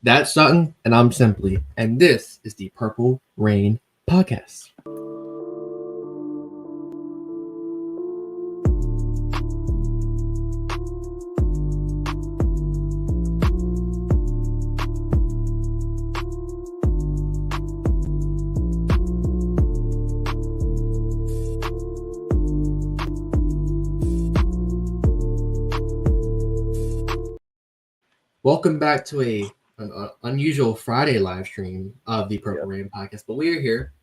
That's Sutton, and I'm Simply, and this is the Purple Rain Podcast. Welcome back to an unusual Friday live stream of the Purple Rain Podcast. But we are here.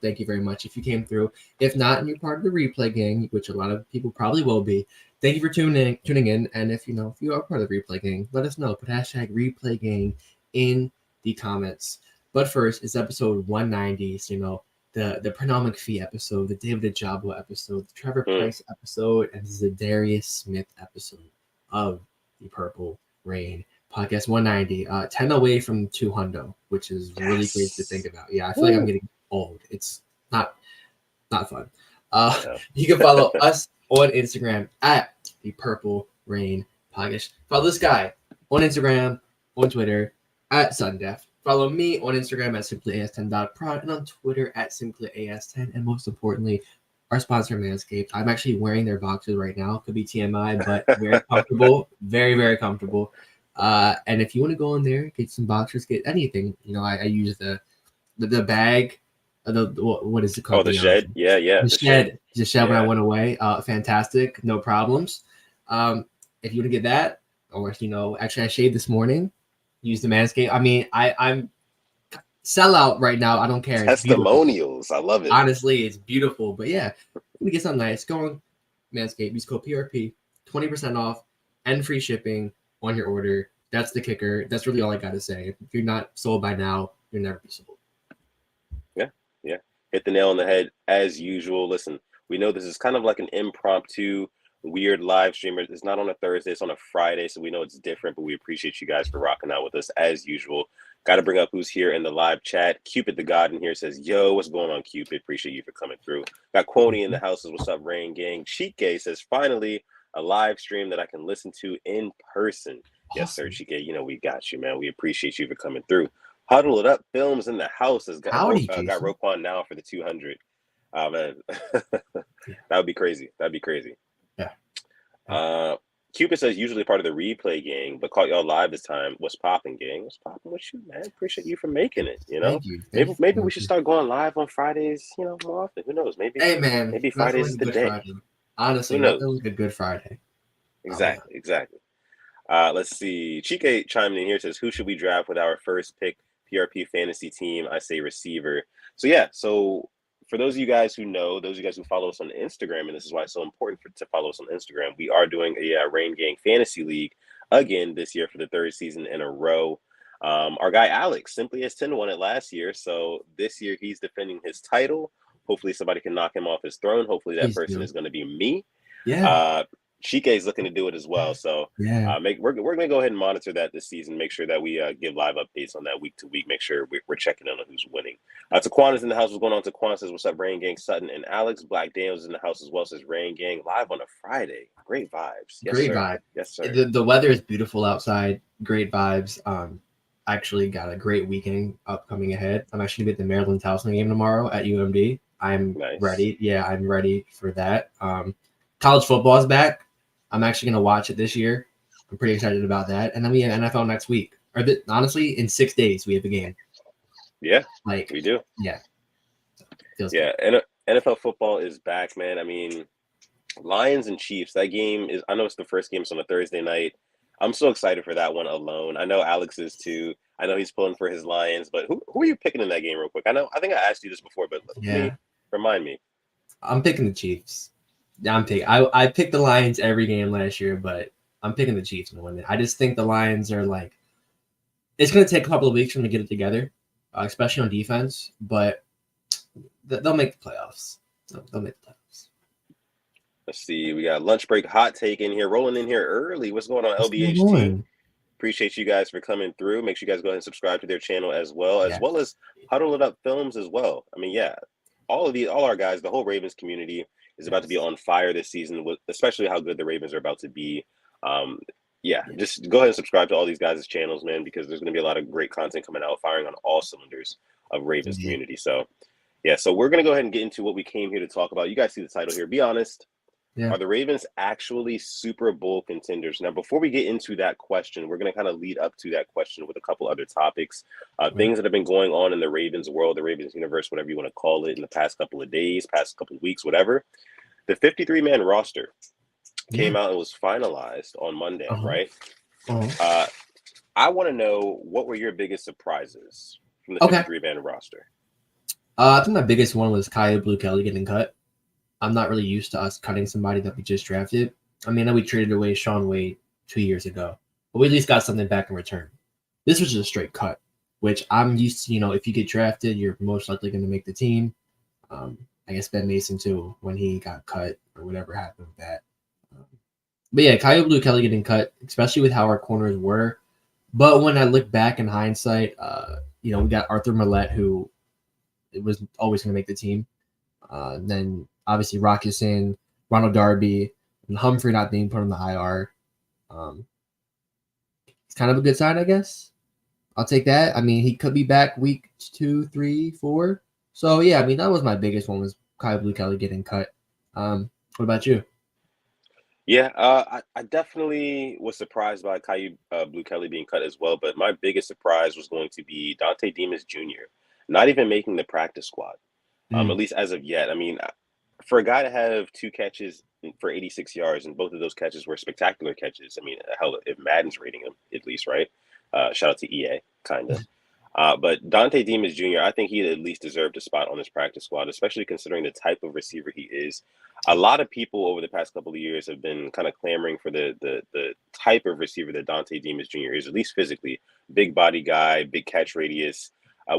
Thank you very much if you came through. If not, and you're part of the replay gang, which a lot of people probably will be, thank you for tuning in. And if you are part of the replay gang, let us know. Put hashtag replay gang in the comments. But first, it's episode 190. So the Pernell McPhee episode, the David Ajabo episode, the Trevor Price episode, and this is the Darius Smith episode of the Purple Rain Podcast. 190, 10 away from 200, which is really crazy to think about. Yeah, I feel like I'm getting old. It's not fun. You can follow us on Instagram at the Purple Rain Podcast. Follow this guy on Instagram, on Twitter at Sundef. Follow me on Instagram at simplyas10.prod and on Twitter at simplyas10. And most importantly, our sponsor, Manscaped. I'm actually wearing their boxers right now. Could be TMI, but very comfortable. Very, very comfortable. And if you want to go in there, get some boxers, get anything. I use the bag. What is it called? Oh, the shed. Yeah. The shed when I went away. Fantastic. No problems. If you want to get that, or actually I shaved this morning. Use the Manscaped. I mean, I'm sellout right now. I don't care. Testimonials. I love it. Honestly, it's beautiful. But yeah, let me get something nice. Go on Manscaped. Use code PRP, 20% off and free shipping on your order. That's the kicker. That's really all I got to say. If you're not sold by now, you'll never be sold. Yeah. Hit the nail on the head as usual. Listen, we know this is kind of like an impromptu, weird live stream. It's not on a Thursday, it's on a Friday, so we know it's different, but we appreciate you guys for rocking out with us as usual. Got to bring up who's here in the live chat. Cupid the God in here says, yo, what's going on, Cupid? Appreciate you for coming through. Got Quoney in the house says, what's up, Rain Gang? Chike says, finally, a live stream that I can listen to in person. Awesome. Yes, sir, Chike. We got you, man. We appreciate you for coming through. Huddle It Up Films in the house has got Roquan now for the 200. Man, that would be crazy. That'd be crazy. Yeah. Cupid says usually part of the replay gang, but caught y'all live this time. What's popping, gang? What's popping with you, man? Appreciate you for making it. Thank you. Maybe we should start going live on Fridays. More often. Who knows? Maybe. Hey, man. Maybe Fridays is the day. Friday. Honestly, that was a Good Friday. Exactly. Let's see. Chike chiming in here says, who should we draft with our first pick PRP fantasy team? I say receiver. So for those of you guys who know, those of you guys who follow us on Instagram, and this is why it's so important to follow us on Instagram, we are doing a Rain Gang Fantasy League again this year for the third season in a row. Our guy Alex simply has 10 won it last year, so this year he's defending his title. Hopefully somebody can knock him off his throne. Hopefully that person is going to be me. Yeah. Chike is looking to do it as well. So we're going to go ahead and monitor that this season. Make sure that we give live updates on that week to week. Make sure we're checking in on who's winning. Taquan is in the house. What's going on? Taquan says, what's up, Rain Gang? Sutton and Alex. Black Daniels is in the house as well. Says Rain Gang live on a Friday. Great vibes. Vibe. Yes, sir. The weather is beautiful outside. Great vibes. Actually got a great weekend upcoming ahead. I'm actually going to be at the Maryland Towson game tomorrow at UMD. I'm ready. Yeah, I'm ready for that. College football is back. I'm actually going to watch it this year. I'm pretty excited about that. And then we have NFL next week. Honestly, in 6 days, we have a game. Yeah, we do. Yeah. Feels good. NFL football is back, man. I mean, Lions and Chiefs, that game is – I know it's the first game. It's on a Thursday night. I'm so excited for that one alone. I know Alex is too. I know he's pulling for his Lions. But who are you picking in that game real quick? I think I asked you this before, but remind me. I'm picking the Chiefs. I picked the Lions every game last year, but I'm picking the Chiefs to win it. I just think the Lions are it's going to take a couple of weeks for them to get it together, especially on defense, but they'll make the playoffs. They'll make the playoffs. Let's see. We got lunch break hot take in here, rolling in here early. What's going on, LBHT? Appreciate you guys for coming through. Make sure you guys go ahead and subscribe to their channel as well as Huddle It Up Films as well. I mean, all our guys, the whole Ravens community is about to be on fire this season, with especially how good the Ravens are about to be. Yeah, just go ahead and subscribe to all these guys' channels, man, because there's going to be a lot of great content coming out, firing on all cylinders of Ravens community. So, yeah, so we're going to go ahead and get into what we came here to talk about. You guys see the title here. Be honest. Yeah. Are the Ravens actually Super Bowl contenders? Now, before we get into that question, we're going to kind of lead up to that question with a couple other topics, things that have been going on in the Ravens world, the Ravens universe, whatever you want to call it, in the past couple of days, past couple of weeks, whatever. The 53-man roster came out and was finalized on Monday, right? I want to know, what were your biggest surprises from the 53-man roster? I think my biggest one was Kaya Blue Kelly getting cut. I'm not really used to us cutting somebody that we just drafted. I mean, I know we traded away Sean Wade 2 years ago, but we at least got something back in return. This was just a straight cut, which I'm used to. You know, if you get drafted, you're most likely going to make the team. I guess Ben Mason too, when he got cut or whatever happened with that. But yeah, Kaya Blue Kelly getting cut, especially with how our corners were. But when I look back in hindsight, we got Arthur Millette, who it was always going to make the team. Then obviously Rock Ya-Sin, Ronald Darby, and Humphrey not being put on the IR. It's kind of a good sign, I guess. I'll take that. I mean, he could be back week 2, 3, 4. So yeah, I mean, that was my biggest one, was Kaya Blue Kelly getting cut. What about you? Yeah, I definitely was surprised by Kaya Blue Kelly being cut as well, but my biggest surprise was going to be Dante Demas Jr. not even making the practice squad, at least as of yet. I mean, for a guy to have 2 catches for 86 yards, and both of those catches were spectacular catches. I mean, hell, if Madden's rating him, at least, right? Shout out to EA, kind of. But Dante Demas Jr., I think he at least deserved a spot on this practice squad, especially considering the type of receiver he is. A lot of people over the past couple of years have been kind of clamoring for the type of receiver that Dante Demas Jr. is, at least physically. Big body guy, big catch radius.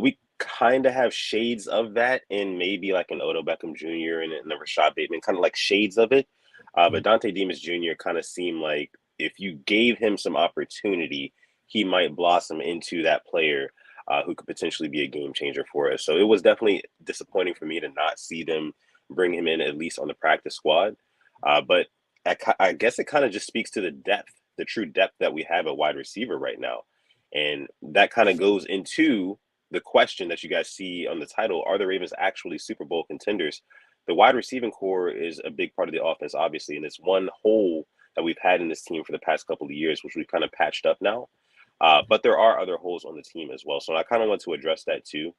We kind of have shades of that in maybe like an Odell Beckham Jr. and a Rashad Bateman, kind of like shades of it. But Dante Demas Jr. kind of seemed like if you gave him some opportunity, he might blossom into that player who could potentially be a game changer for us. So it was definitely disappointing for me to not see them bring him in, at least on the practice squad. But I guess it kind of just speaks to the depth, the true depth that we have at wide receiver right now. And that kind of goes into the question that you guys see on the title: are the Ravens actually Super Bowl contenders? The wide receiving core is a big part of the offense, obviously, and it's one hole that we've had in this team for the past couple of years, which we've kind of patched up now. But there are other holes on the team as well. So I kind of want to address that too.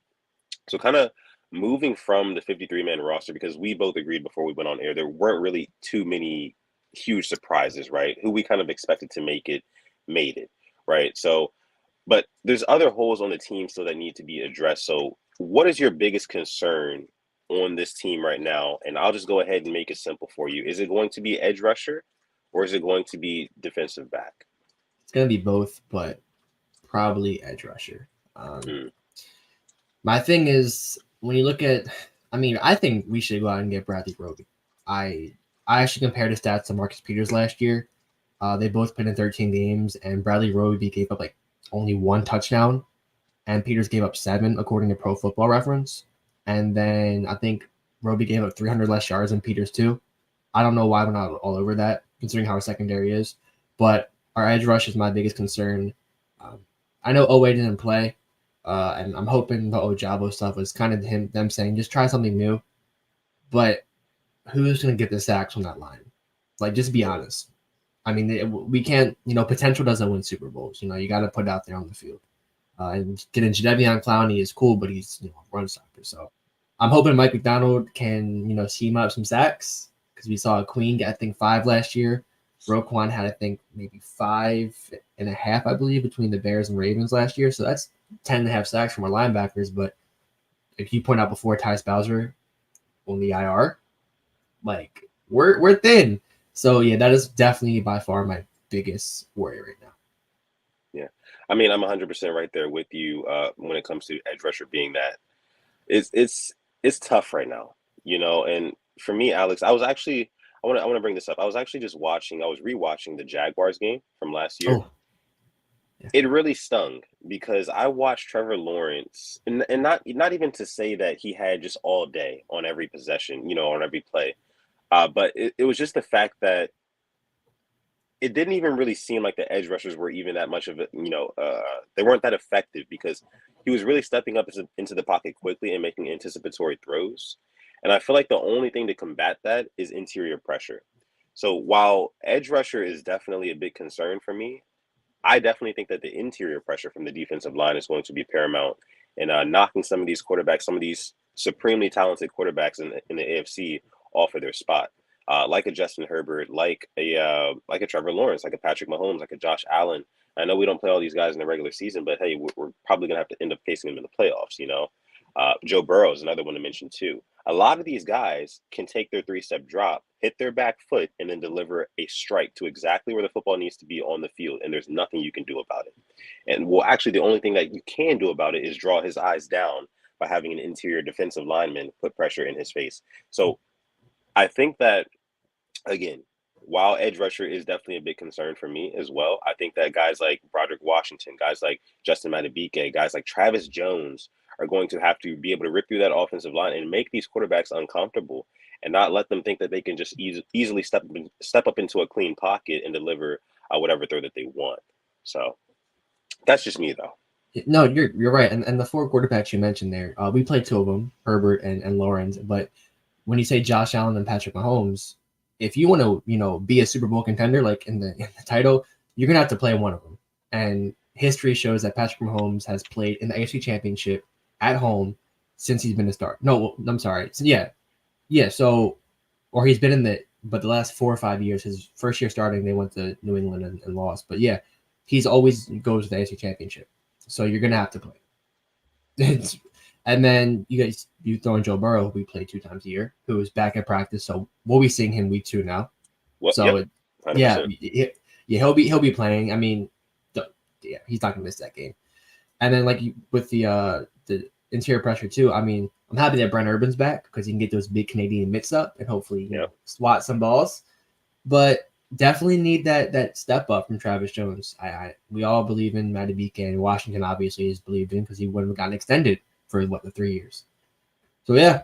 So kind of moving from the 53-man roster, because we both agreed before we went on air, there weren't really too many huge surprises, right? Who we kind of expected to make it, made it, right? So, but there's other holes on the team still that need to be addressed. So what is your biggest concern on this team right now? And I'll just go ahead and make it simple for you. Is it going to be edge rusher, or is it going to be defensive back? It's going to be both, but probably edge rusher. My thing is, when you look at, I think we should go out and get Bradley Roby. I actually compared his stats to Marcus Peters last year. They both played in 13 games, and Bradley Roby gave up like only 1 touchdown, and Peters gave up 7, according to Pro Football Reference. And then I think Roby gave up 300 less yards than Peters too. I don't know why we're not all over that, considering how our secondary is. But our edge rush is my biggest concern. I know Owe didn't play, and I'm hoping the Ojabo stuff was kind of them saying, just try something new. But who's going to get the sacks on that line? Like, just be honest. I mean, we can't, potential doesn't win Super Bowls. You got to put it out there on the field. And getting Jadeveon Clowney is cool, but he's, a run stopper. So I'm hoping Mike McDonald can, scheme up some sacks, because we saw Queen get, I think, 5 last year. Roquan had, I think, maybe 5.5, I believe, between the Bears and Ravens last year. So that's 10.5 sacks from our linebackers. But if you point out before, Tyus Bowser on the IR, like, we're thin. So, yeah, that is definitely by far my biggest worry right now. Yeah. I mean, I'm 100% right there with you when it comes to edge rusher being that. It's tough right now, and for me, Alex, I want to bring this up. I was actually just rewatching the Jaguars game from last year. Oh. Yeah. It really stung because I watched Trevor Lawrence, and not even to say that he had just all day on every possession, on every play. But it was just the fact that it didn't even really seem like the edge rushers were even that much of it. They weren't that effective because he was really stepping up into the pocket quickly and making anticipatory throws. And I feel like the only thing to combat that is interior pressure. So while edge rusher is definitely a big concern for me, I definitely think that the interior pressure from the defensive line is going to be paramount in knocking some of these quarterbacks, some of these supremely talented quarterbacks in the AFC off of their spot. Like a Justin Herbert, like a Trevor Lawrence, like a Patrick Mahomes, like a Josh Allen. I know we don't play all these guys in the regular season, but hey, we're probably gonna have to end up facing them in the playoffs. Joe Burrow is another one to mention too. A lot of these guys can take their three-step drop, hit their back foot, and then deliver a strike to exactly where the football needs to be on the field, and there's nothing you can do about it. And well, actually, the only thing that you can do about it is draw his eyes down by having an interior defensive lineman put pressure in his face. So I think that, again, while edge rusher is definitely a big concern for me as well, I think that guys like Broderick Washington, guys like Justin Madubuike, guys like Travis Jones are going to have to be able to rip through that offensive line and make these quarterbacks uncomfortable and not let them think that they can just easily step up into a clean pocket and deliver whatever throw that they want. So that's just me, though. No, you're right. And the four quarterbacks you mentioned there, we played two of them, Herbert and Lawrence. But when you say Josh Allen and Patrick Mahomes, if you want to, be a Super Bowl contender, like in the title, you're gonna have to play one of them. And history shows that Patrick Mahomes has played in the AFC Championship at home since he's been a start. No, I'm sorry. So, yeah. So, or he's been but the last 4 or 5 years, his first year starting, they went to New England and lost. But yeah, he's always goes to the AFC Championship. So you're gonna have to play. And then you throw in Joe Burrow, who we play 2 times a year, who is back at practice. So we'll be seeing him week 2 now. Well, so yep, he'll be playing. I mean, he's not gonna miss that game. And then like with the interior pressure too. I mean, I'm happy that Brent Urban's back because he can get those big Canadian mitts up and hopefully swat some balls. But definitely need that step up from Travis Jones. We all believe in Madubuike, and Washington obviously is believed in because he wouldn't have gotten extended for the 3 years. So yeah,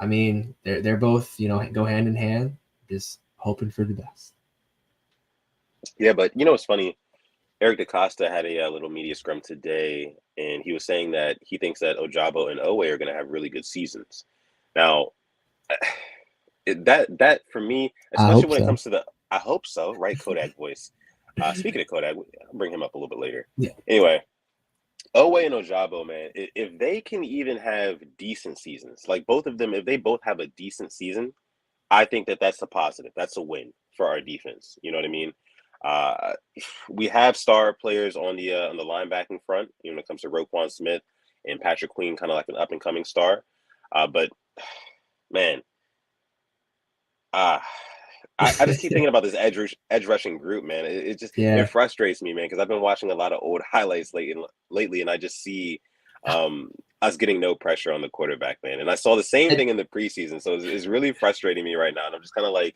I mean they're both go hand in hand, just hoping for the best. Yeah, but it's funny. Eric DaCosta had a little media scrum today, and he was saying that he thinks that Ojabo and Owe are going to have really good seasons. Now, that for me, especially when it comes to I hope so, right? Kodak voice. Speaking of Kodak, I'll bring him up a little bit later. Yeah. Anyway, Owe and Ojabo, man, if they can even have decent seasons, like both of them, if they both have a decent season, I think that's a positive. That's a win for our defense. You know what I mean? We have star players on the linebacking front. When it comes to Roquan Smith and Patrick Queen, kind of like an up and coming star. But man, I just keep thinking about this edge rushing group, man. It frustrates me, man, because I've been watching a lot of old highlights lately, and I just see us getting no pressure on the quarterback, man. And I saw the same thing in the preseason, so it's really frustrating me right now. And I'm just kind of like,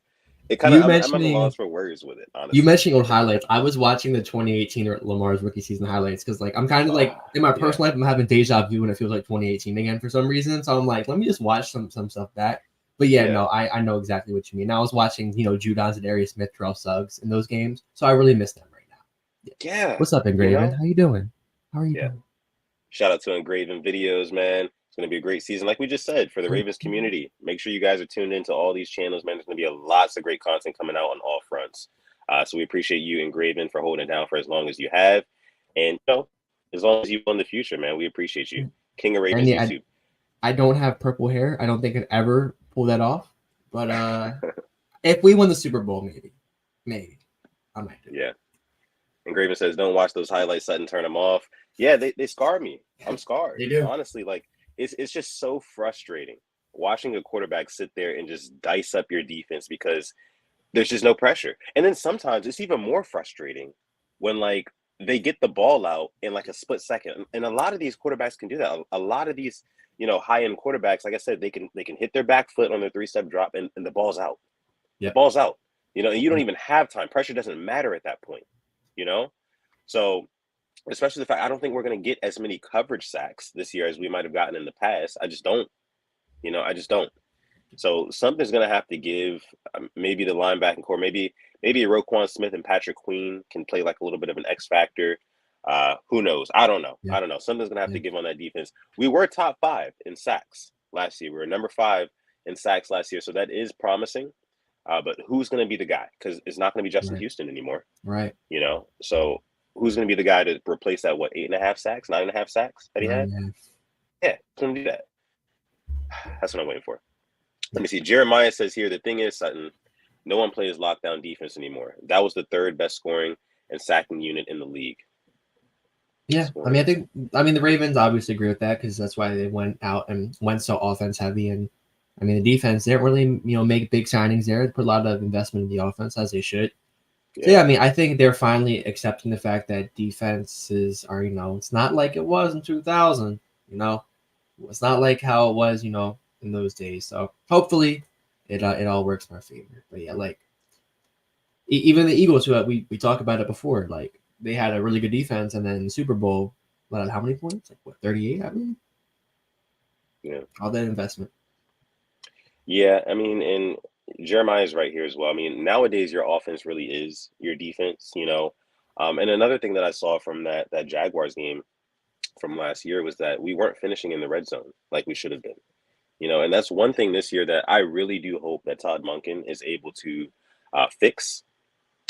I'm at a loss for words with it, honestly. You mentioning old highlights. I was watching the 2018 Lamar's rookie season highlights because, like, I'm kind of like in my personal life, I'm having deja vu, and it feels like 2018 again for some reason. So I'm like, let me just watch some stuff back. But no, I know exactly what you mean. I was watching, Judon, Zadarius Smith, Terrell Suggs in those games, so I really miss them right now. Yeah. What's up, Engraven? How you doing? How are you doing? Shout out to Engraven Videos, man. It's going to be a great season, like we just said, for the Ravens community. Make sure you guys are tuned into all these channels, man. There's going to be lots of great content coming out on all fronts. So we appreciate you, Engraven, for holding it down for as long as you have. And, as long as you will in the future, man, we appreciate you. King of Ravens YouTube. I don't have purple hair. I don't think I'd ever pull that off. But if we won the Super Bowl, maybe I might do it. Yeah. Engraven says, don't watch those highlights, Sutton, turn them off. Yeah, they scar me. I'm scarred. They do. Honestly, like, it's just so frustrating watching a quarterback sit there and just dice up your defense because there's just no pressure. And then sometimes it's even more frustrating when, like, they get the ball out in like a split second. And a lot of these quarterbacks can do that. A lot of these, high-end quarterbacks, like I said, they can hit their back foot on their 3-step drop and the ball's out. Yeah. The ball's out. And you don't even have time. Pressure doesn't matter at that point, So especially the fact I don't think we're going to get as many coverage sacks this year as we might have gotten in the past. I just don't. I just don't. So something's going to have to give. Maybe the linebacking core, maybe Roquan Smith and Patrick Queen can play like a little bit of an X factor. Who knows? I don't know. Yeah. Something's going to have Yeah. to give on that defense. We were top 5 in sacks last year. We were number 5 in sacks last year, so that is promising. But who's going to be the guy? Because it's not going to be Justin Houston anymore. Right. So who's going to be the guy to replace that? What, 8.5 sacks, 9.5 sacks that he had? Yeah, going to do that. That's what I'm waiting for. Let me see. Jeremiah says here, the thing is, Sutton, no one plays lockdown defense anymore. That was the 3rd best scoring and sacking unit in the league. Yeah, I think the Ravens obviously agree with that because that's why they went out and went so offense heavy. And I mean, the defense, they didn't really, make big signings there. They put a lot of investment in the offense as they should. Yeah. So yeah, I mean, I think they're finally accepting the fact that defenses are, it's not like it was in 2000. It's not like how it was, in those days. So hopefully, it all works in our favor. But yeah, like even the Eagles, who we talked about it before, like. They had a really good defense, and then the Super Bowl, how many points? Like, what, 38, I believe? Yeah. All that investment. Yeah, I mean, and Jeremiah's right here as well. I mean, nowadays your offense really is your defense, And another thing that I saw from that Jaguars game from last year was that we weren't finishing in the red zone like we should have been. And that's one thing this year that I really do hope that Todd Monken is able to fix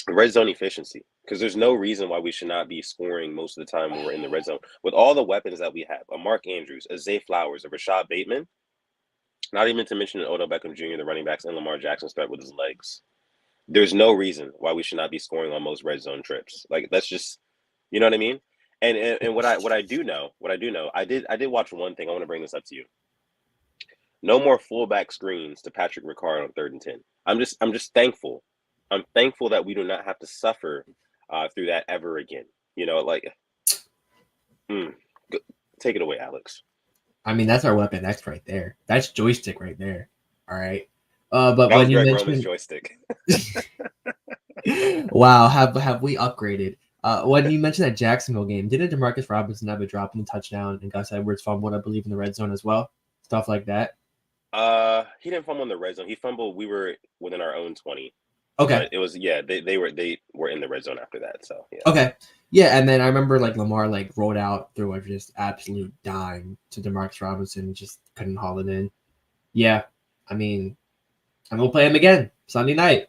red zone efficiency. Because there's no reason why we should not be scoring most of the time when we're in the red zone. With all the weapons that we have, a Mark Andrews, a Zay Flowers, a Rashad Bateman, not even to mention an Odell Beckham Jr., the running backs, and Lamar Jackson's threat with his legs. There's no reason why we should not be scoring on most red zone trips. Like, that's just, you know what I mean? And what I do know, I did watch one thing. I want to bring this up to you. No more fullback screens to Patrick Ricard on 3rd and 10. I'm just thankful. I'm thankful that we do not have to suffer through that ever again. Take it away, Alex. I mean, that's our weapon X right there. That's joystick right there. All right. But that when was Greg Roman's joystick. Wow, have we upgraded? When you mentioned that Jacksonville game, didn't Demarcus Robinson have a drop in the touchdown and Gus Edwards fumbled, I believe, in the red zone as well? Stuff like that. He didn't fumble in the red zone. He fumbled. We were within our own 20. Okay. But it was they were in the red zone after that. So yeah. Okay. Yeah, and then I remember Lamar rolled out through a just absolute dime to Demarcus Robinson, just couldn't haul it in. Yeah, I mean, and we'll play him again Sunday night.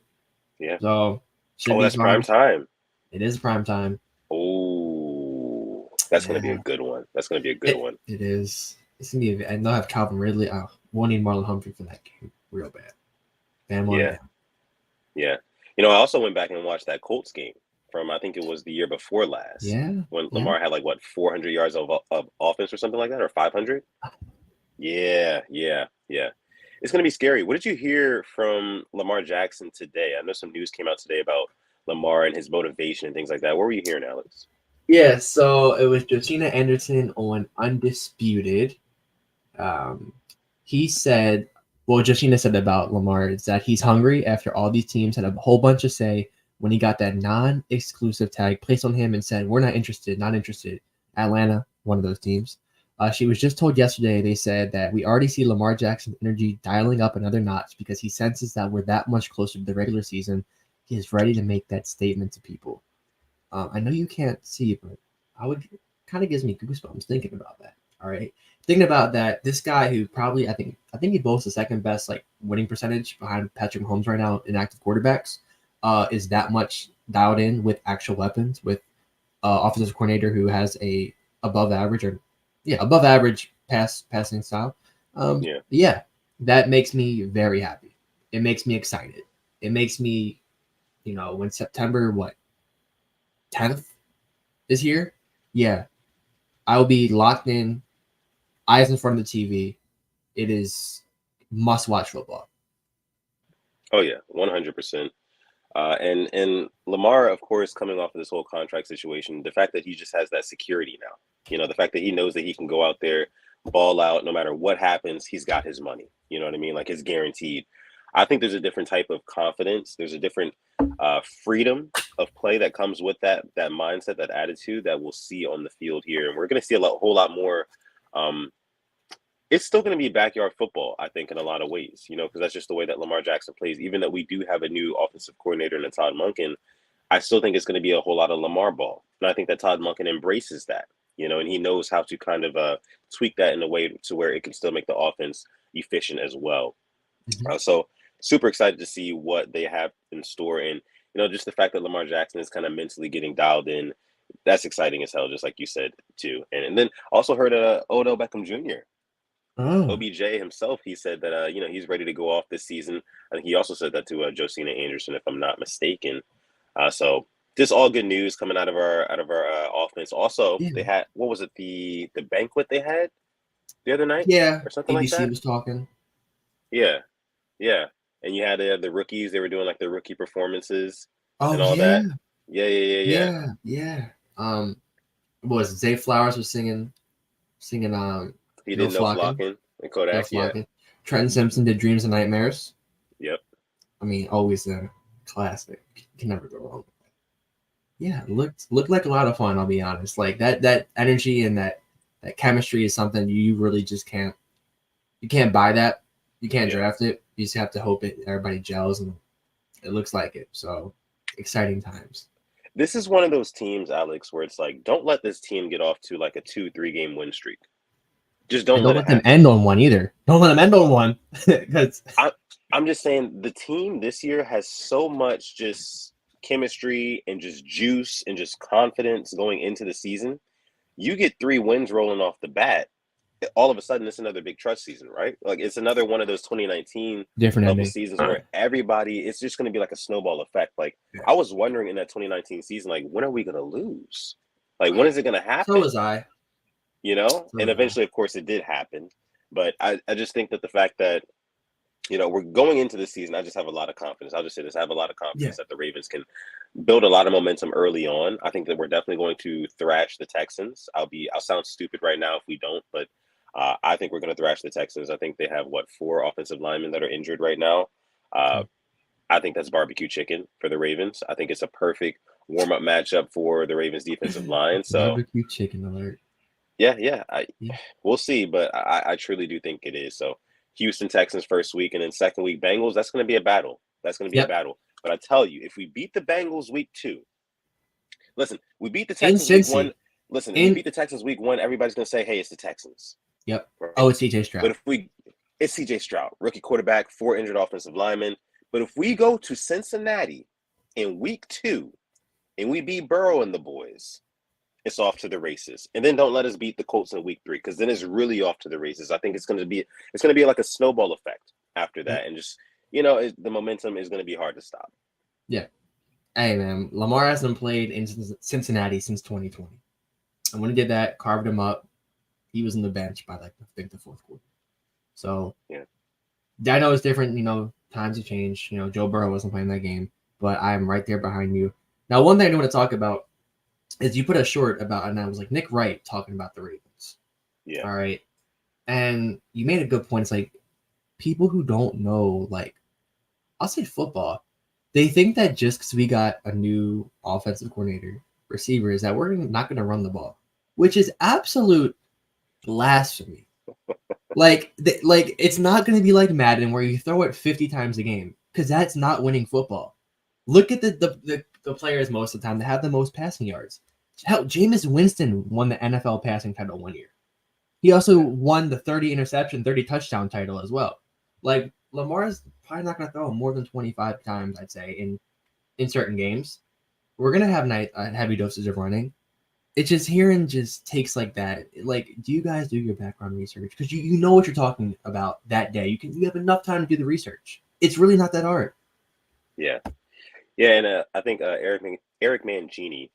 Yeah. So that's prime time. It is prime time. Oh, that's gonna be a good one. That's gonna be a good one. It is. It's gonna be. And they'll have Calvin Ridley. Oh, we'll need Marlon Humphrey for that game, real bad. Yeah. I also went back and watched that Colts game from, I think it was the year before last. Yeah. When Lamar had 400 yards of offense or something like that, or 500. Yeah. It's going to be scary. What did you hear from Lamar Jackson today? I know some news came out today about Lamar and his motivation and things like that. What were you hearing, Alex? Yeah, so it was Josina Anderson on Undisputed. He said, Josina said about Lamar is that he's hungry after all these teams had a whole bunch of say when he got that non-exclusive tag placed on him and said, we're not interested. Atlanta, one of those teams. She was just told yesterday, they said that we already see Lamar Jackson's energy dialing up another notch because he senses that we're that much closer to the regular season. He is ready to make that statement to people. I know you can't see, but kind of gives me goosebumps thinking about that. All right. Thinking about that, this guy who probably, I think he boasts the second best winning percentage behind Patrick Mahomes right now in active quarterbacks, is that much dialed in with actual weapons, with offensive coordinator who has a above average passing style. Yeah, that makes me very happy. It makes me excited. It makes me, when September 10th is here, yeah, I'll be locked in, eyes in front of the TV. It is must-watch football. Oh yeah, 100%. And Lamar, of course, coming off of this whole contract situation, the fact that he just has that security now, the fact that he knows that he can go out there, ball out, no matter what happens, he's got his money. You know what I mean? It's guaranteed. I think there's a different type of confidence. There's a different freedom of play that comes with that mindset, that attitude that we'll see on the field here. And we're going to see a whole lot more. it's still going to be backyard football, I think, in a lot of ways, because that's just the way that Lamar Jackson plays. Even though we do have a new offensive coordinator in Todd Monken, I still think it's going to be a whole lot of Lamar ball. And I think that Todd Monken embraces that, and he knows how to kind of tweak that in a way to where it can still make the offense efficient as well. Mm-hmm. So super excited to see what they have in store. And, just the fact that Lamar Jackson is kind of mentally getting dialed in, that's exciting as hell, just like you said, too. And then also heard Odell Beckham Jr. Oh. OBJ himself, he said that, he's ready to go off this season. I think he also said that to Josina Anderson, if I'm not mistaken. So just all good news coming out of our offense. Also, Yeah. they had, what was it, the banquet they had the other night? Yeah. Or something ABC like that? was talking. Yeah. Yeah. And you had the rookies. They were doing like the rookie performances Oh and all yeah. that. Yeah. What was it? Zay Flowers was singing He No did No Flocking. Flocking and No Kodak. Yeah. Flocking. Trenton Simpson did Dreams and Nightmares. Yep. I mean, always a classic. You can never go wrong. Yeah, it looked like a lot of fun, I'll be honest. Like that energy and that chemistry is something you really just can't buy that. You can't draft it. You just have to hope everybody gels, and it looks like it. So exciting times. This is one of those teams, Alex, where it's like, don't let this team get off to like a 2-3 game win streak. Just don't let them end on one either. Don't let them end on one. Because I'm just saying the team this year has so much just chemistry and just juice and just confidence going into the season. You get 3 wins rolling off the bat, all of a sudden it's another big trust season, right? Like it's another one of those 2019 different level seasons where everybody, it's just going to be like a snowball effect. Like I was wondering in that 2019 season, like when are we going to lose? Like when is it going to happen? So was I. And eventually, of course, it did happen. But I just think that the fact that, we're going into the season, I just have a lot of confidence. I'll just say this. I have a lot of confidence that the Ravens can build a lot of momentum early on. I think that we're definitely going to thrash the Texans. I'll sound stupid right now if we don't, but I think we're going to thrash the Texans. I think they have, 4 offensive linemen that are injured right now. I think that's barbecue chicken for the Ravens. I think it's a perfect warm-up matchup for the Ravens defensive line. So barbecue chicken alert. Yeah. We'll see, but I truly do think it is. So Houston Texans first week, and then second week Bengals. That's going to be a battle. That's going to be a battle. But I tell you, if we beat the Bengals week 2, listen, we beat the Texans week 1. Listen, we beat the Texans week 1. Everybody's going to say, "Hey, it's the Texans." Yep. Right? Oh, it's CJ Stroud. But it's CJ Stroud, rookie quarterback, 4 injured offensive linemen. But if we go to Cincinnati in week 2 and we beat Burrow and the boys, it's off to the races. And then don't let us beat the Colts in week 3, because then it's really off to the races. I think it's going to be like a snowball effect after that. And just, the momentum is going to be hard to stop. Yeah. Hey, man, Lamar hasn't played in Cincinnati since 2020. And when he did that, carved him up, he was on the bench by, I think, the 4th quarter. So, yeah. I know it's different. Times have changed. Joe Burrow wasn't playing that game. But I'm right there behind you. Now, one thing I want to talk about is you put a short about, and I was like, Nick Wright talking about the Ravens. Yeah. All right. And you made a good point. It's like people who don't know, I'll say football, they think that just because we got a new offensive coordinator, receivers, that we're not going to run the ball, which is absolute blasphemy. It's not going to be like Madden where you throw it 50 times a game, because that's not winning football. Look at the players most of the time that have the most passing yards. Hell, Jameis Winston won the NFL passing title 1 year. He also won the 30 interception, 30 touchdown title as well. Lamar's probably not going to throw more than 25 times, I'd say, in certain games. We're going to have heavy doses of running. It just hearing just takes like that. Do you guys do your background research? Because you know what you're talking about that day. You have enough time to do the research. It's really not that hard. Yeah. Yeah, and I think Eric Mangini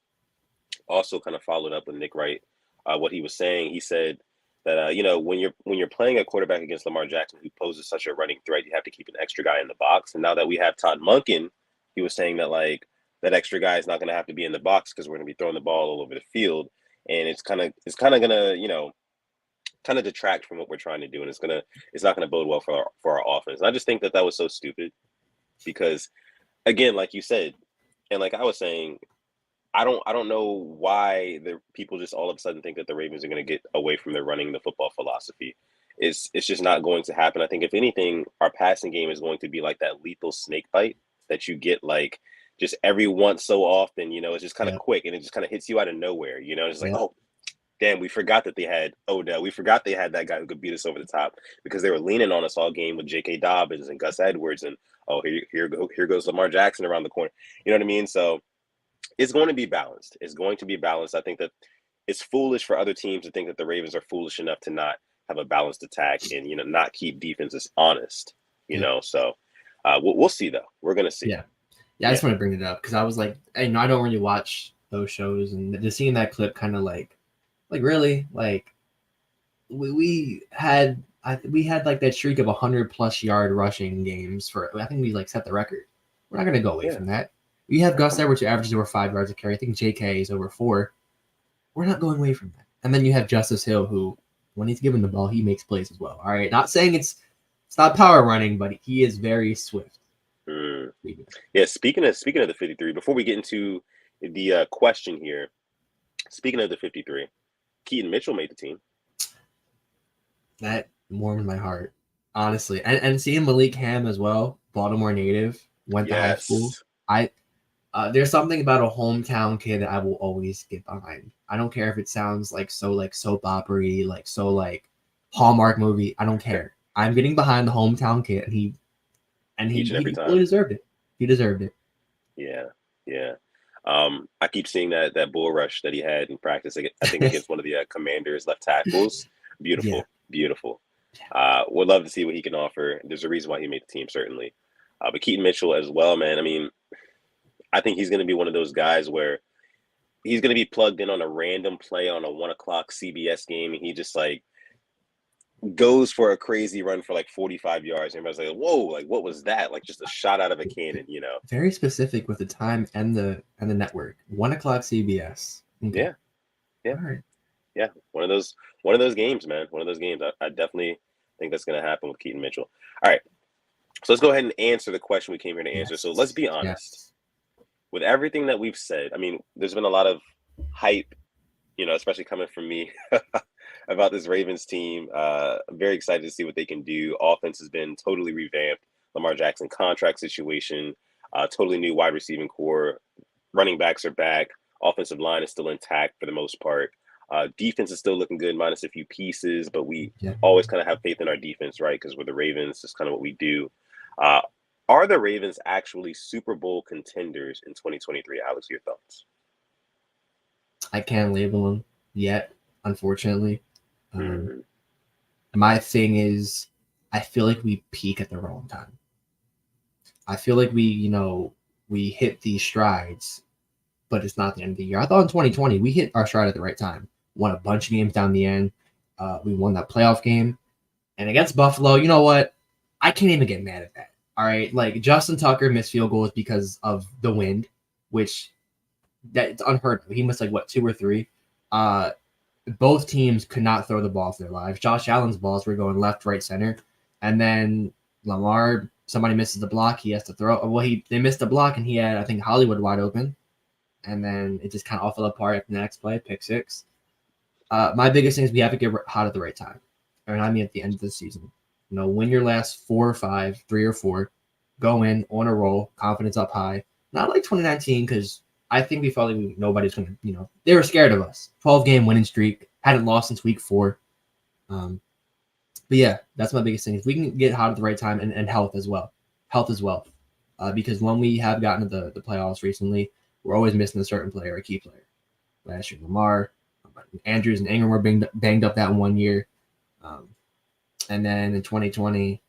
also kind of followed up with Nick Wright. What he was saying, he said that when you're playing a quarterback against Lamar Jackson, who poses such a running threat, you have to keep an extra guy in the box. And now that we have Todd Monken, he was saying that that extra guy is not going to have to be in the box because we're going to be throwing the ball all over the field, and it's kind of going to kind of detract from what we're trying to do, and it's not going to bode well for our offense. And I just think that was so stupid, because again, like you said, and like I was saying, I don't know why the people just all of a sudden think that the Ravens are going to get away from their running the football philosophy. it's just not going to happen. I think if anything, our passing game is going to be like that lethal snake bite that you get like just every once so often. It's just kind of Yeah. quick and it just kind of hits you out of nowhere. It's like, Yeah. oh, damn, we forgot that they had Odell. We forgot they had that guy who could beat us over the top because they were leaning on us all game with J.K. Dobbins and Gus Edwards and here goes Lamar Jackson around the corner. You know what I mean? So it's going to be balanced. It's going to be balanced. I think that it's foolish for other teams to think that the Ravens are foolish enough to not have a balanced attack and not keep defenses honest. So we'll see though. We're gonna see. Yeah. I just want to bring it up because I was like, I don't really watch those shows, and just seeing that clip kind of like really like we had like that streak of 100+ yard rushing games for I think we like set the record. We're not gonna go away from that. We have Gus Edwards who averages over 5 yards a carry. I think JK is over 4. We're not going away from that. And then you have Justice Hill who, when he's given the ball, he makes plays as well. All right, not saying it's not power running, but he is very swift. Yeah, speaking of the 53, before we get into the question here, speaking of the 53, Keaton Mitchell made the team. That warmed my heart, honestly. And seeing Malik Ham as well, Baltimore native, went to high school. There's something about a hometown kid that I will always get behind. I don't care if it sounds like soap opera-y, like Hallmark movie. I don't care. I'm getting behind the hometown kid, and he fully deserved it. He deserved it. Yeah. I keep seeing that bull rush that he had in practice. I think against one of the Commanders left tackles. Beautiful. Would love to see what he can offer. There's a reason why he made the team, certainly. But Keaton Mitchell as well, man. I mean, I think he's going to be one of those guys where he's going to be plugged in on a random play on a 1 o'clock CBS game, and he just like goes for a crazy run for like 45 yards. And everybody's like, whoa, like what was that? Like just a shot out of a cannon, Very specific with the time and the network. 1 o'clock CBS. Okay. Yeah. All right. Yeah. One of those games, man. One of those games. I definitely think that's going to happen with Keaton Mitchell. All right. So let's go ahead and answer the question we came here to answer. So let's be honest. With everything that we've said, I mean, there's been a lot of hype, especially coming from me about this Ravens team. I'm very excited to see what they can do. Offense has been totally revamped. Lamar Jackson contract situation, totally new wide receiving core. Running backs are back. Offensive line is still intact for the most part. Defense is still looking good, minus a few pieces, but we always kind of have faith in our defense, right? Because we're the Ravens. It's kind of what we do. Are the Ravens actually Super Bowl contenders in 2023? Alex, your thoughts? I can't label them yet, unfortunately. My thing is, I feel like we peak at the wrong time. I feel like we hit these strides, but it's not the end of the year. I thought in 2020, we hit our stride at the right time. Won a bunch of games down the end. We won that playoff game. And against Buffalo, you know what? I can't even get mad at that. All right, like Justin Tucker missed field goals because of the wind, which that's unheard of. He missed like 2 or 3. Both teams could not throw the ball for their lives. Josh Allen's balls were going left, right, center, and then Lamar, somebody misses the block, he has to throw. Well, they missed the block, and he had I think Hollywood wide open, and then it just kind of all fell apart at the next play, pick 6. My biggest thing is we have to get hot at the right time, and I mean at the end of the season. Win your last 4 or 5, 3 or 4, go in on a roll, confidence up high. Not like 2019, because I think we felt like nobody's going to, they were scared of us. 12-game winning streak, hadn't lost since week 4. But yeah, that's my biggest thing. If we can get hot at the right time and health as well. Because when we have gotten to the playoffs recently, we're always missing a certain player, a key player. Last year, Lamar, Andrews and Ingram were banged up that 1 year. And then in 2020,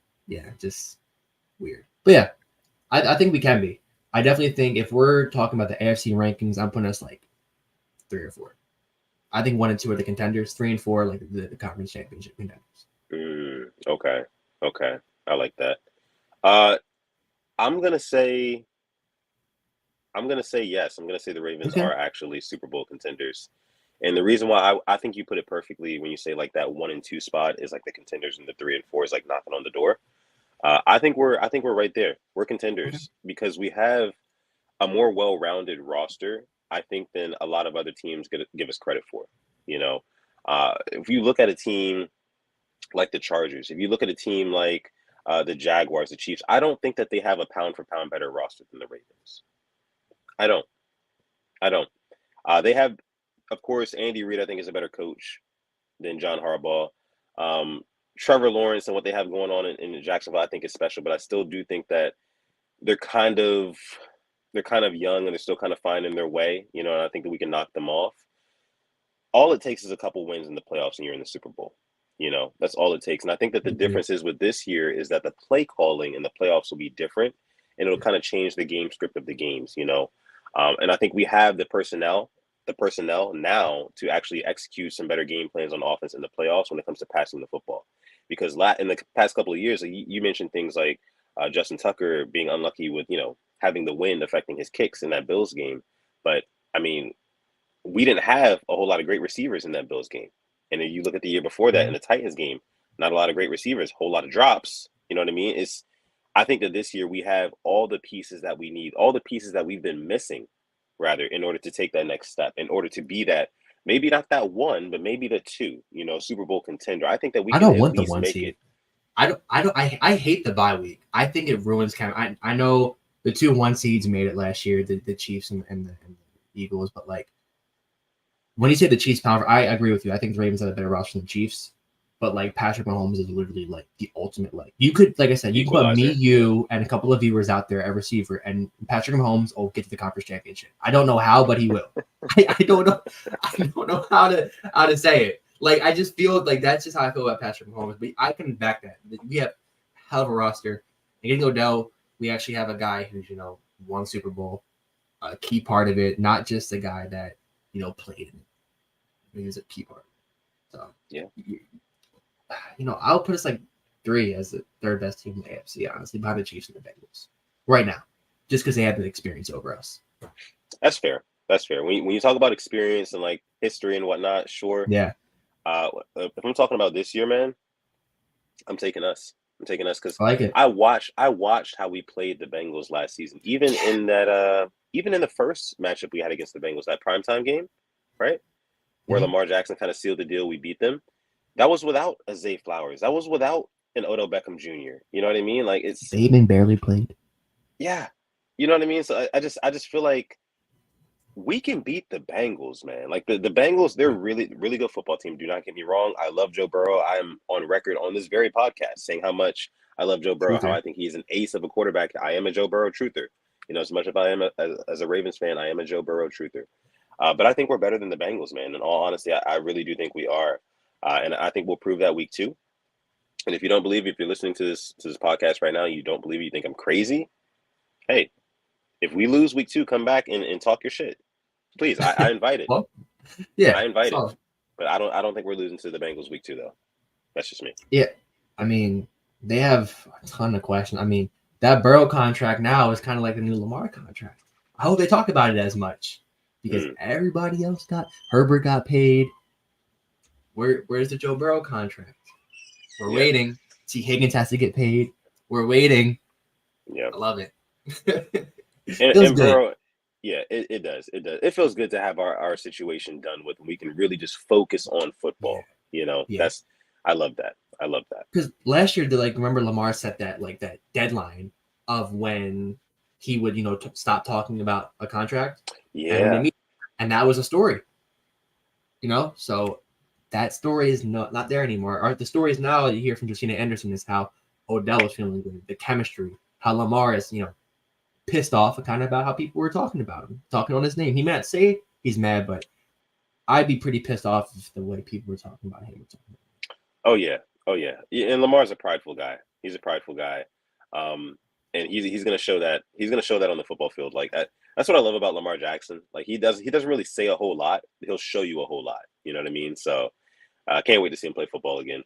just weird. But yeah, I think we can be. I definitely think if we're talking about the AFC rankings, I'm putting us like 3 or 4. I think 1 and 2 are the contenders, 3 and 4 like the conference championship contenders. Okay. I like that. I'm gonna say yes. I'm gonna say the Ravens are actually Super Bowl contenders. And the reason why I think you put it perfectly when you say like that 1 and 2 spot is like the contenders, and the 3 and 4 is like knocking on the door. I think we're right there. We're contenders because we have a more well-rounded roster, I think, than a lot of other teams give us credit for. If you look at a team like the Chargers. If you look at a team like the Jaguars, the Chiefs, I don't think that they have a pound for pound better roster than the Ravens. I don't. I don't. They have, of course, Andy Reid, I think, is a better coach than John Harbaugh. Trevor Lawrence and what they have going on in Jacksonville, I think, is special. But I still do think that they're kind of young and they're still kind of finding their way. And I think that we can knock them off. All it takes is a couple wins in the playoffs and you're in the Super Bowl. That's all it takes. And I think that the difference is with this year is that the play calling in the playoffs will be different and it'll kind of change the game script of the games, and I think we have the personnel now to actually execute some better game plans on offense in the playoffs when it comes to passing the football. Because in the past couple of years, you mentioned things like Justin Tucker being unlucky with, having the wind affecting his kicks in that Bills game. But, I mean, we didn't have a whole lot of great receivers in that Bills game. And then you look at the year before that in the Titans game, not a lot of great receivers, whole lot of drops. You know what I mean? I think that this year we have all the pieces that we need, all the pieces that we've been missing, rather, in order to take that next step, in order to be that, maybe not that one, but maybe the two, Super Bowl contender. I think that we can at least make it. I hate the bye week. I think it ruins I know the 2 1 seeds made it last year, the Chiefs and the Eagles, but like when you say the Chiefs power, I agree with you. I think the Ravens have a better roster than the Chiefs, but like Patrick Mahomes is literally like the ultimate. Like you could, like I said, you could put me, you, and a couple of viewers out there at receiver, and Patrick Mahomes will get to the conference championship. I don't know how, but he will. I don't know. I don't know how to say it. Like I just feel like that's just how I feel about Patrick Mahomes. But I can back that. We have a hell of a roster. And getting Odell, we actually have a guy who's won Super Bowl, a key part of it, not just a guy that played in it. He was a key part. So yeah. I'll put us like 3 as the third best team in the AFC, honestly, behind the Chiefs and the Bengals right now, just because they have the experience over us. That's fair. When you talk about experience and like history and whatnot, sure. Yeah. If I'm talking about this year, man, I'm taking us because I like it. I watched how we played the Bengals last season, even in that even in the first matchup we had against the Bengals, that primetime game, right? Where Lamar Jackson kind of sealed the deal, we beat them. That was without a Zay Flowers. That was without an Odell Beckham Jr. You know what I mean? Like Bateman barely played. Yeah, you know what I mean. So I just feel like we can beat the Bengals, man. Like the Bengals, they're really really good football team. Do not get me wrong. I love Joe Burrow. I'm on record on this very podcast saying how much I love Joe Burrow. How I think he's an ace of a quarterback. I am a Joe Burrow truther. As much as I am as a Ravens fan, I am a Joe Burrow truther. But I think we're better than the Bengals, man. In all honesty, I really do think we are. And I think we'll prove that week 2. And if you don't believe, if you're listening to this podcast right now, you don't believe, you think I'm crazy. Hey, if we lose week 2, come back and talk your shit. Please, I invite it. Well, yeah, I invite it. But I don't think we're losing to the Bengals week 2 though. That's just me. Yeah. I mean, they have a ton of questions. I mean, that Burrow contract now is kind of like the new Lamar contract. I hope they talk about it as much because everybody else Herbert got paid. Where's the Joe Burrow contract? We're waiting. T. Higgins has to get paid. We're waiting. Yeah. I love it. and Burrow, yeah, it does. It does. It feels good to have our situation done with, and we can really just focus on football. I love that. Because last year, remember Lamar set that deadline of when he would, stop talking about a contract. Yeah. And that was a story. So that story is not there anymore. The stories now you hear from Josina Anderson is how Odell is feeling good, the chemistry, how Lamar is, pissed off kind of about how people were talking about him, talking on his name. He might say he's mad, but I'd be pretty pissed off if the way people were talking about him. Oh yeah. And Lamar's a prideful guy. He's a prideful guy. And he's gonna show that. He's gonna show that on the football field. Like that's what I love about Lamar Jackson. Like he doesn't really say a whole lot. He'll show you a whole lot. You know what I mean? So I can't wait to see him play football again.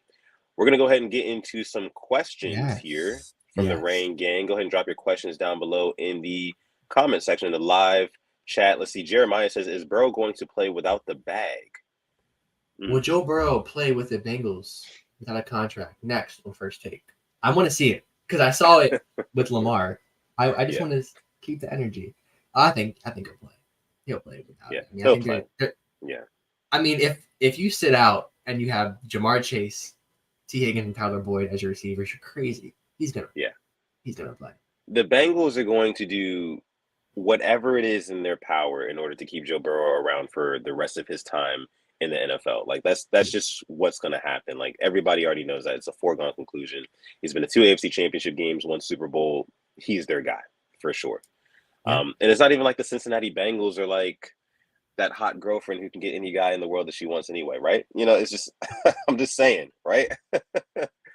We're gonna go ahead and get into some questions here from the Rain Gang. Go ahead and drop your questions down below in the comment section in the live chat. Let's see. Jeremiah says, "Is Burrow going to play without the bag?" Will Joe Burrow play with the Bengals without a contract? Next on First Take. I want to see it because I saw it with Lamar. I just want to keep the energy. I think he'll play. He'll play without it. He'll play. I mean, if you sit out and you have Jamar Chase T. Higgins and Tyler Boyd as your receivers. You're crazy. He's gonna play. The Bengals are going to do whatever it is in their power in order to keep Joe Burrow around for the rest of his time in the NFL. Like that's just what's going to happen. Like everybody already knows that it's a foregone conclusion. He's been to 2 AFC Championship games, 1 Super Bowl. He's their guy for sure. Yeah. And it's not even like the Cincinnati Bengals are like that hot girlfriend who can get any guy in the world that she wants anyway, right? You know, it's just I'm just saying, right?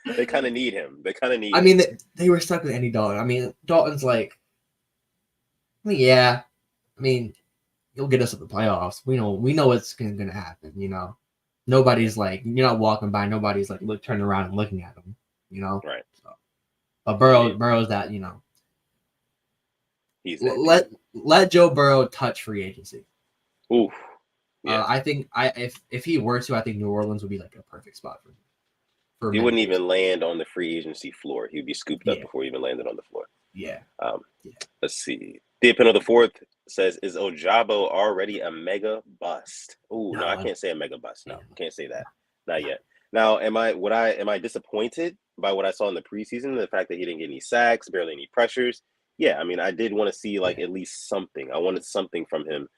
They kind of need him. I mean, they were stuck with Andy Dalton. I mean, Dalton's like, yeah. I mean, he'll get us to the playoffs. We know what's going to happen. You know, nobody's like, you're not walking by. Nobody's like turning around and looking at him. You know, right? So, but Burrow's that. You know, he's let Joe Burrow touch free agency. Oof. Yeah. I think if he were to, I think New Orleans would be like a perfect spot for him. He wouldn't even land on the free agency floor. He'd be scooped up before he even landed on the floor. Yeah. Let's see. Theopino the Fourth says, "Is Ojabo already a mega bust?" Ooh, no, I can't say a mega bust. No, can't say that. Not yet. Now, am I disappointed by what I saw in the preseason? The fact that he didn't get any sacks, barely any pressures. Yeah, I mean, I did want to see like at least something. I wanted something from him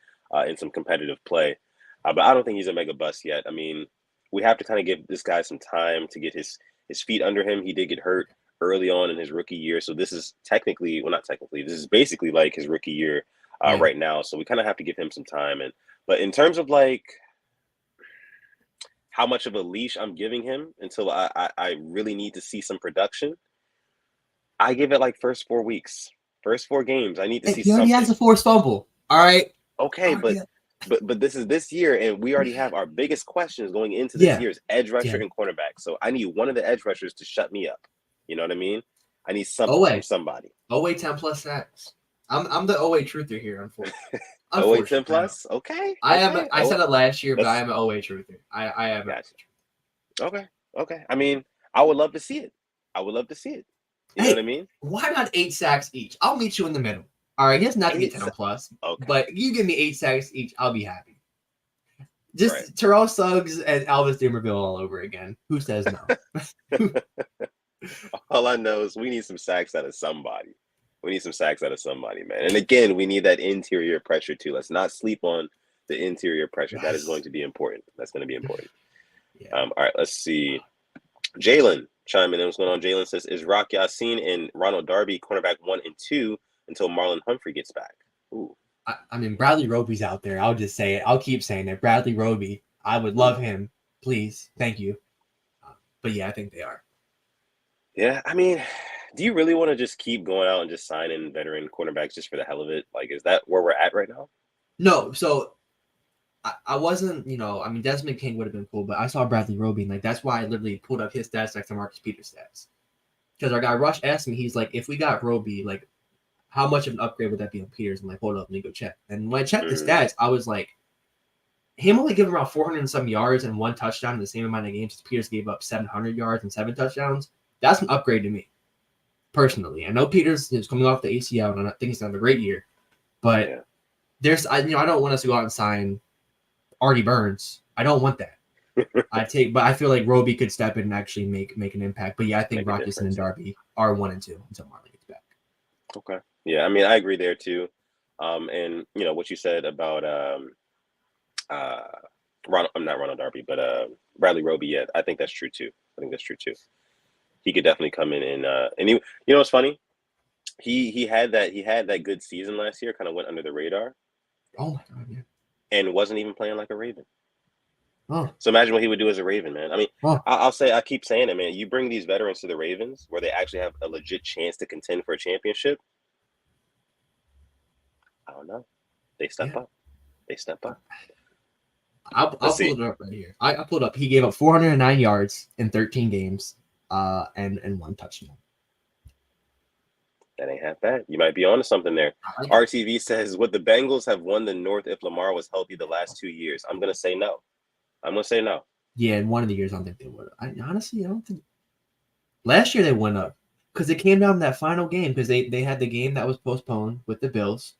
in some competitive play, but I don't think he's a mega bust yet. I mean, we have to kind of give this guy some time to get his feet under him. He did get hurt early on in his rookie year, so this is not technically. This is basically like his rookie year right now. So we kind of have to give him some time. But in terms of like how much of a leash I'm giving him until I really need to see some production, I give it like first 4 weeks, first 4 games. I need to see. He already has a forced fumble. All right. Okay, but this is this year, and we already have our biggest questions going into this year's edge rusher and cornerback. So I need one of the edge rushers to shut me up. You know what I mean? I need something from somebody. 10 plus sacks. I'm the truther here, unfortunately. 10 plus? Okay. I said it last year, but I am an truther. I am. Gotcha. Okay. I mean, I would love to see it. You know what I mean? Why not 8 sacks each? I'll meet you in the middle. All right, he has not to get 10 plus. Okay. But you give me 8 sacks each, I'll be happy. Just Terrell Suggs and Elvis Dumerville all over again. Who says no? All I know is we need some sacks out of somebody. Man. And again, we need that interior pressure too. Let's not sleep on the interior pressure. That is going to be important. That's going to be important. All right, let's see. Jalen chiming in. What's going on? Jalen says, "Is Rock Yassin and Ronald Darby cornerback 1 and 2 until Marlon Humphrey gets back?" Ooh. I mean, Bradley Roby's out there. I'll just say it. I'll keep saying it. Bradley Roby. I would love him. Please. Thank you. But yeah, I think they are. Yeah, I mean, do you really want to just keep going out and just sign in veteran cornerbacks just for the hell of it? Like, is that where we're at right now? No. So I wasn't, I mean, Desmond King would have been cool, but I saw Bradley Roby, and like that's why I literally pulled up his stats next to Marcus Peters' stats. Because our guy Rush asked me, he's like, if we got Roby, like, how much of an upgrade would that be on Peters? I'm like, hold up, let me go check. And when I checked the stats, I was like, him only giving around 400 and some yards and 1 touchdown in the same amount of games as Peters gave up 700 yards and 7 touchdowns. That's an upgrade to me, personally. I know Peters is coming off the ACL, and I think he's having a great year. But I don't want us to go out and sign Artie Burns. I don't want that. But I feel like Roby could step in and actually make an impact. But yeah, I think Rock Yassin and Darby are 1 and 2 until Marlon gets back. Okay. Yeah, I mean, I agree there too. And what you said about I'm not Ronald Darby, but Bradley Roby. Yeah, I think that's true too. He could definitely come in and he, what's funny? He had that good season last year. Kind of went under the radar. Oh my God, yeah. And wasn't even playing like a Raven. Oh. So imagine what he would do as a Raven, man. I mean, I keep saying it, man. You bring these veterans to the Ravens where they actually have a legit chance to contend for a championship. I don't know. They step up. I'll pull it up right here. I pulled up. He gave up 409 yards in 13 games, and 1 touchdown. That ain't half bad. You might be onto something there. RTV says, would the Bengals have won the North if Lamar was healthy the last 2 years? I'm gonna say no. Yeah, in one of the years, I don't think they would. I don't think. Last year they went up because it came down to that final game because they had the game that was postponed with the Bills.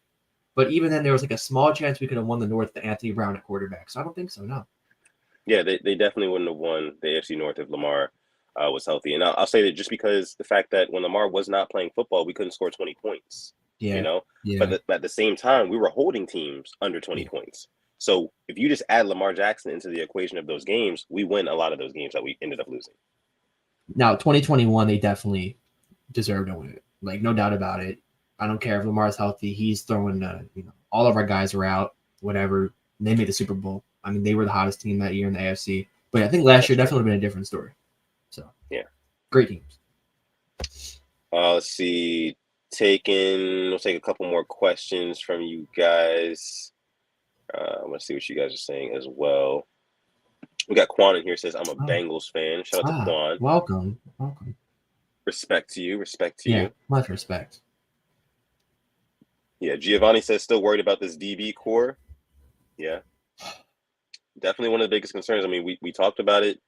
But even then, there was like a small chance we could have won the North with Anthony Brown at quarterback. So I don't think so, no. Yeah, they definitely wouldn't have won the AFC North if Lamar was healthy. And I'll say that just because the fact that when Lamar was not playing football, we couldn't score 20 points, Yeah. But at the same time, we were holding teams under 20 points. So if you just add Lamar Jackson into the equation of those games, we win a lot of those games that we ended up losing. Now, 2021, they definitely deserve to win it. Like, no doubt about it. I don't care if Lamar's healthy. He's throwing, all of our guys are out, whatever. They made the Super Bowl. I mean, they were the hottest team that year in the AFC. But I think last year definitely been a different story. So, yeah. Great teams. Let's see. We'll take a couple more questions from you guys. I want to see what you guys are saying as well. We got Quan in here, says, I'm a Bengals fan. Shout out to Quan. Welcome. Respect to you. Yeah, much respect. Yeah, Giovanni says, still worried about this DB core. Yeah. Definitely one of the biggest concerns. I mean, we talked about it.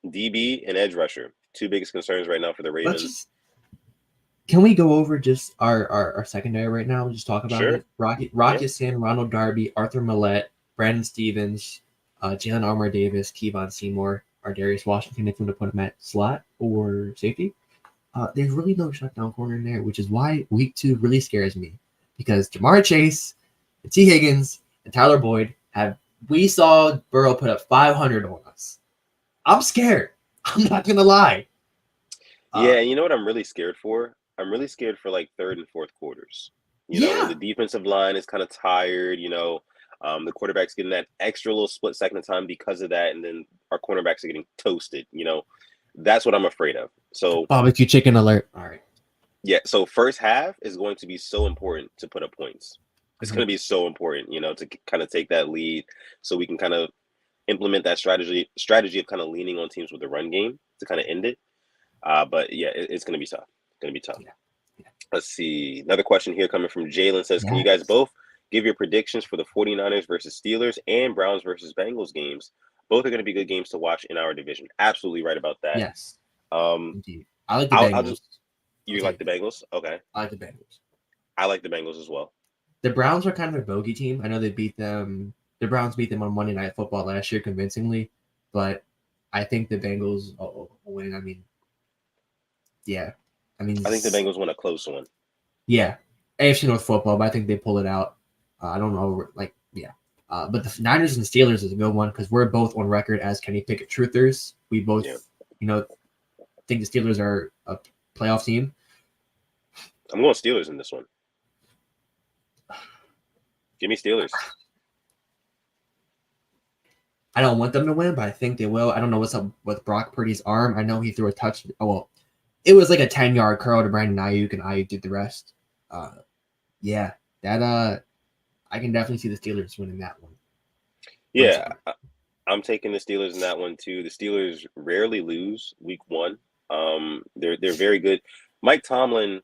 DB and edge rusher, two biggest concerns right now for the Ravens. Can we go over just our secondary right now? We'll just talk about it. Rocky Sin, Ronald Darby, Arthur Millette, Brandon Stevens, Jalen Armour Davis, Kevon Seymour, Darius Washington, if you want to put him at slot or safety. There's really no shutdown corner in there, which is why week 2 really scares me. Because Jamar Chase, and T. Higgins, and Tyler Boyd we saw Burrow put up 500 on us. I'm scared. I'm not going to lie. Yeah, and you know what I'm really scared for? I'm really scared for like third and fourth quarters. You know, the defensive line is kind of tired, the quarterback's getting that extra little split second of time because of that, and then our cornerbacks are getting toasted, That's what I'm afraid of. So barbecue chicken alert. All right. Yeah, so first half is going to be so important to put up points. It's going to be so important, to kind of take that lead so we can kind of implement that strategy of kind of leaning on teams with the run game to kind of end it. But yeah, it's going to be tough. Yeah. Let's see. Another question here coming from Jalen says, can you guys both give your predictions for the 49ers versus Steelers and Browns versus Bengals games? Both are going to be good games to watch in our division. Absolutely right about that. Yes. Indeed. I like the Bengals. You like the Bengals? Okay. I like the Bengals. I like the Bengals as well. The Browns are kind of a bogey team. I know they beat them. The Browns beat them on Monday Night Football last year convincingly, but I think the Bengals will win. I mean, I think the Bengals win a close one. Yeah. AFC North football, but I think they pull it out. I don't know. But the Niners and Steelers is a good one because we're both on record as Kenny Pickett truthers. We both, think the Steelers are a playoff team. I'm going Steelers in this one. Give me Steelers. I don't want them to win, but I think they will. I don't know what's up with Brock Purdy's arm. I know he threw a touch. Oh, well, it was like a 10-yard curl to Brandon Ayuk, and Ayuk did the rest. I can definitely see the Steelers winning that one. Yeah, I'm taking the Steelers in that one too. The Steelers rarely lose week 1. They're very good. Mike Tomlin,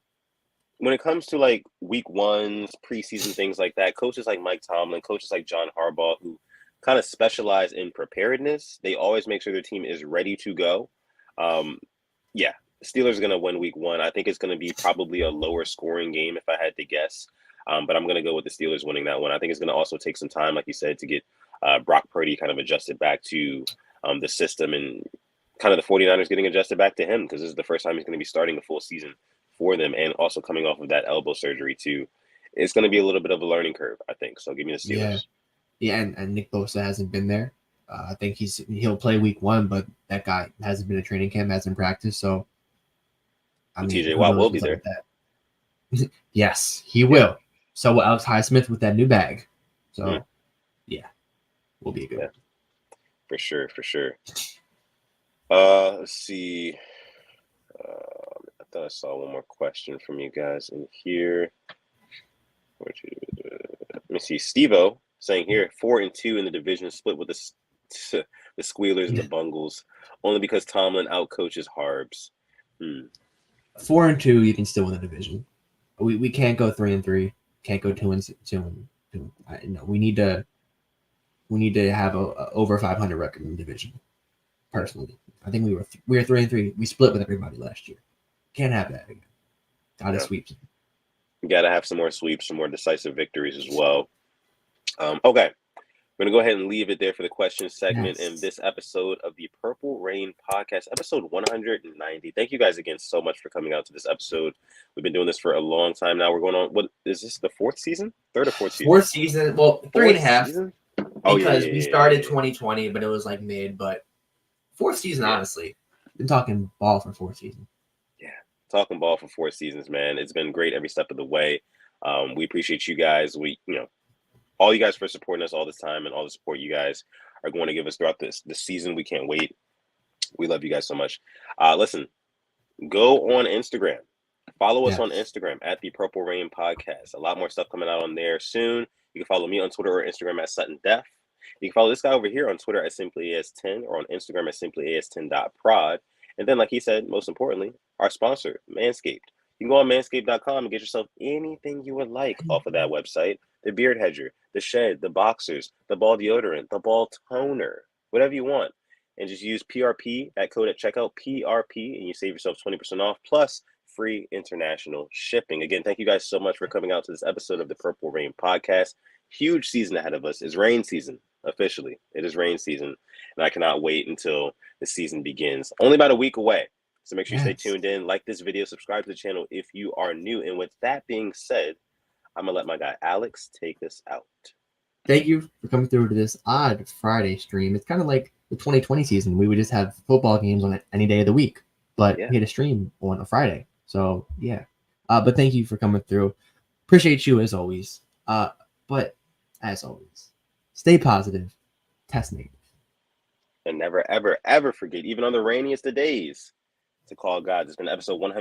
when it comes to like week 1s, preseason things like that, coaches like Mike Tomlin, coaches like John Harbaugh, who kind of specialize in preparedness, they always make sure their team is ready to go. Steelers are going to win week 1. I think it's going to be probably a lower scoring game if I had to guess. But I'm going to go with the Steelers winning that one. I think it's going to also take some time, like you said, to get Brock Purdy kind of adjusted back to the system and kind of the 49ers getting adjusted back to him because this is the first time he's going to be starting the full season for them and also coming off of that elbow surgery too. It's going to be a little bit of a learning curve, I think. So give me the Steelers. Yeah, and Nick Bosa hasn't been there. I think he'll play week 1, but that guy hasn't been in training camp, hasn't practiced. So, TJ Watt will be there. Yes, he will. So will Alex Highsmith with that new bag. So, will be good. Yeah. For sure. Let's see. I thought I saw one more question from you guys in here. Let me see. Steve-O saying here 4-2 in the division split with the Squealers and the Bungles, only because Tomlin outcoaches Harbs. 4-2, you can still win the division. We can't go 3-3. Can't go 2-2. No, we need to have a over 500 record in the division. Personally, I think we were 3-3. We split with everybody last year. Can't have that again. Gotta sweep. You gotta have some more sweeps, some more decisive victories as well. Okay, We're going to go ahead and leave it there for the question segment in Yes. this episode of the Purple Rain Podcast, episode 190. Thank you guys again so much for coming out to this episode. We've been doing this for a long time now. We're going on, what is this, the fourth season? Third or fourth season? Fourth season. Well, 3.5. Season? Because we started 2020, but it was like mid. But fourth season, honestly. Been talking ball for fourth season. Yeah, talking ball for 4 seasons, man. It's been great every step of the way. We appreciate you guys. All you guys for supporting us all this time and all the support you guys are going to give us throughout this season. We can't wait. We love you guys so much. Listen, go on Instagram. Follow us on Instagram at the Purple Rain Podcast. A lot more stuff coming out on there soon. You can follow me on Twitter or Instagram at Sutton Def. You can follow this guy over here on Twitter at SimplyAS10 or on Instagram at SimplyAS10.prod. And then, like he said, most importantly, our sponsor, Manscaped. You can go on manscaped.com and get yourself anything you would like off of that website. The beard hedger, the shed, the boxers, the ball deodorant, the ball toner, whatever you want. And just use PRP, that code at checkout, PRP, and you save yourself 20% off, plus free international shipping. Again, thank you guys so much for coming out to this episode of the Purple Rain Podcast. Huge season ahead of us. It's rain season, officially. It is rain season, and I cannot wait until the season begins. Only about a week away. So make sure you stay tuned in, like this video, subscribe to the channel if you are new. And with that being said, I'm going to let my guy Alex take this out. Thank you for coming through to this odd Friday stream. It's kind of like the 2020 season. We would just have football games on any day of the week, but we had a stream on a Friday. So, yeah. But thank you for coming through. Appreciate you as always. But as always, stay positive, test negative. And never, ever, ever forget, even on the rainiest of days, to call God. This has been episode 100.